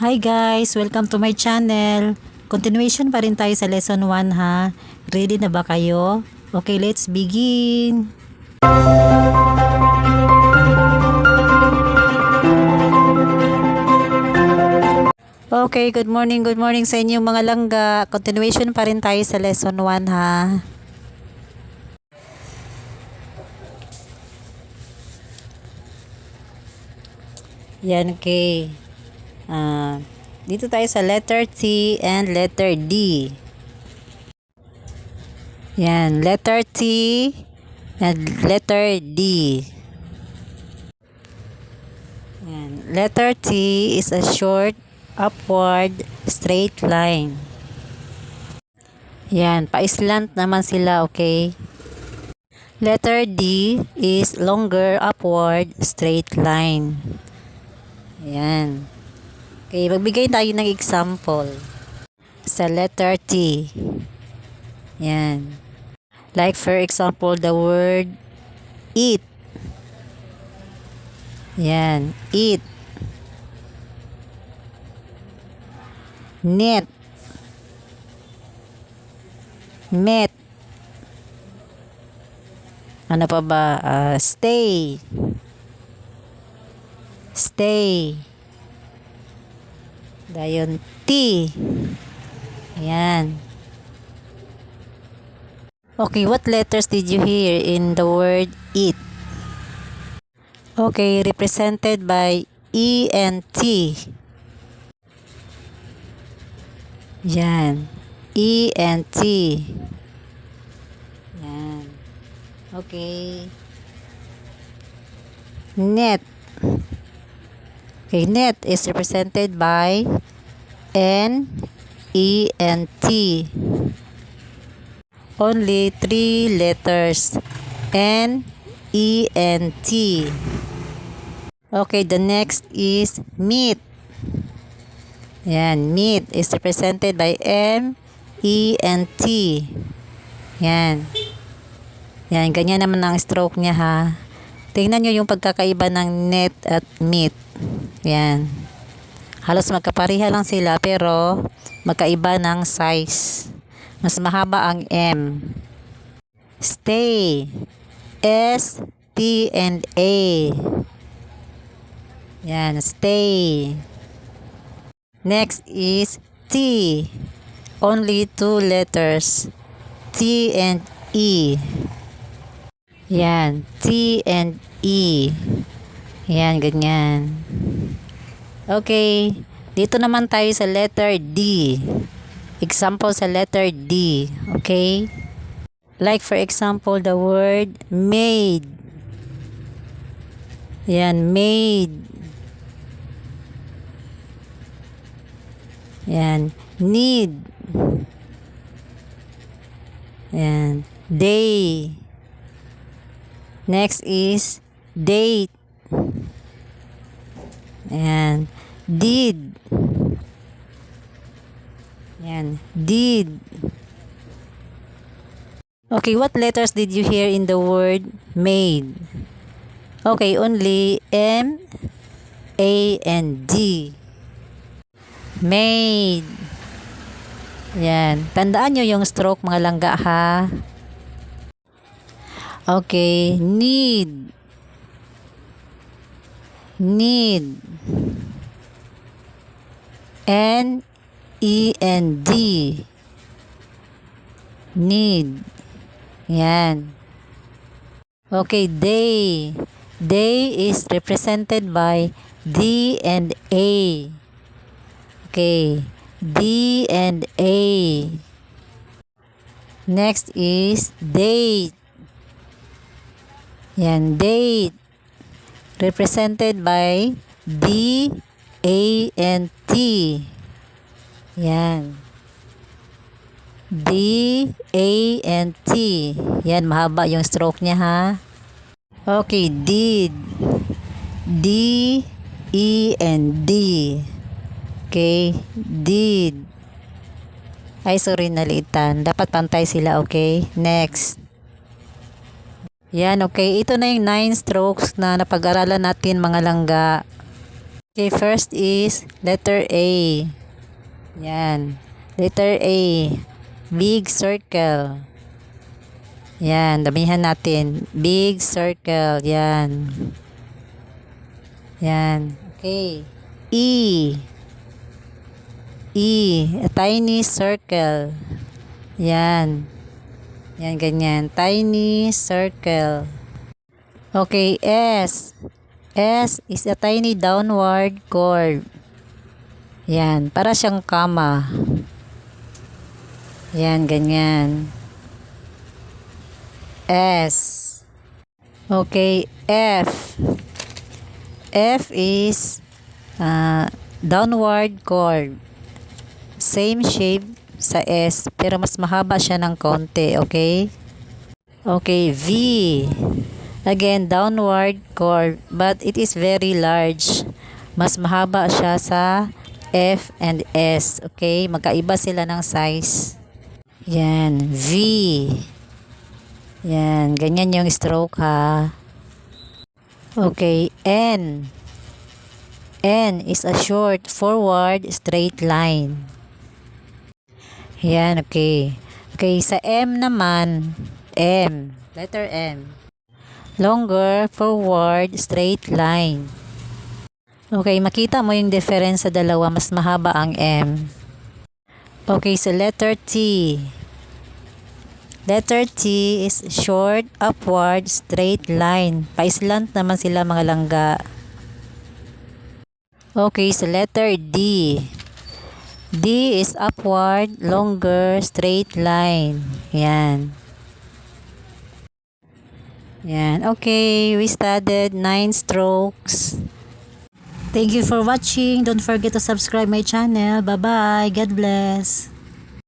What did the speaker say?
Hi guys! Welcome to my channel. Continuation pa rin tayo sa lesson 1 ha. Ready na ba kayo? Okay, let's begin! Okay, good morning sa inyong mga langga. Continuation pa rin tayo sa lesson 1 ha. Yan, okay. Dito tayo sa letter T and letter D. Yan, letter T and letter D. Yan, letter T is a short, upward, straight line. Yan, pa-slant naman sila, okay? Letter D is longer, upward, straight line. Ayan. Okay, magbigay tayo ng example sa letter T. Ayan. Like for example, the word eat. Ayan, eat. Net. Met. Ano pa ba? Stay. Stay. Dayon, T. Ayan. Okay, what letters did you hear in the word eat? Okay, represented by E and T. Yan. E and T. Yan. Okay. Net. Okay, net is represented by N, E, and T. Only 3 letters. N, E, and T. Okay, the next is meat. Yan, meat is represented by M, E, and T. Yan. Yan, ganyan naman ang stroke niya ha. Tingnan nyo yung pagkakaiba ng net at meat. Yan. Halos magkapariha lang sila pero magkaiba ng size. Mas mahaba ang M. Stay. S, T, and A. Yan, stay. Next is T. Only 2 letters. T and E. Yan, T and E. Yan, ganyan. Okay, dito naman tayo sa letter D. Example sa letter D, okay? Like for example, the word made. Yan, made. Yan, need. Yan, day. Next is date. Ayan. Did. Ayan. Did. Okay, what letters did you hear in the word made? Okay, only M, A, and D. Made. Ayan. Tandaan nyo yung stroke mga langga ha. Okay, need. Need. N, E, and D. Need. Yan. Okay, day. Day is represented by D and A. Okay, D and A. Next is date. Yan, date. Represented by D, A, and T. Yan. D, A, and T. Yan, mahaba yung stroke niya ha. Okay, did. D, E, and D. Okay, did. Ay, sorry, naliitan. Dapat pantay sila, okay? Next. Yan, okay. Ito na yung 9 strokes na napag-aralan natin mga langga. Okay, first is letter A. Yan. Letter A. Big circle. Yan, damihan natin. Big circle. Yan. Yan. Okay. E. E. A tiny circle. Yan. Yan, ganyan. Tiny circle. Okay, S. S is a tiny downward curve. Yan, para siyang kama. Yan, ganyan. S. Okay, F. F is downward curve. Same shape sa S, pero mas mahaba siya ng konti, okay? Okay, V. Again, downward curve, but it is very large. Mas mahaba siya sa F and S, okay? Magkaiba sila ng size. Yan, V. Yan, ganyan yung stroke ha. Okay, N. N is a short forward straight line. Yan, okay. Okay, sa M naman, M. Letter M. Longer forward straight line. Okay, makita mo yung difference sa dalawa, mas mahaba ang M. Okay, sa letter T. Letter T is short, upward, straight line. Pa-slant naman sila mga langga. Okay, sa letter D. D is upward, longer, straight line. Yan. Yan. Okay, we studied 9 strokes. Thank you for watching. Don't forget to subscribe my channel. Bye-bye. God bless.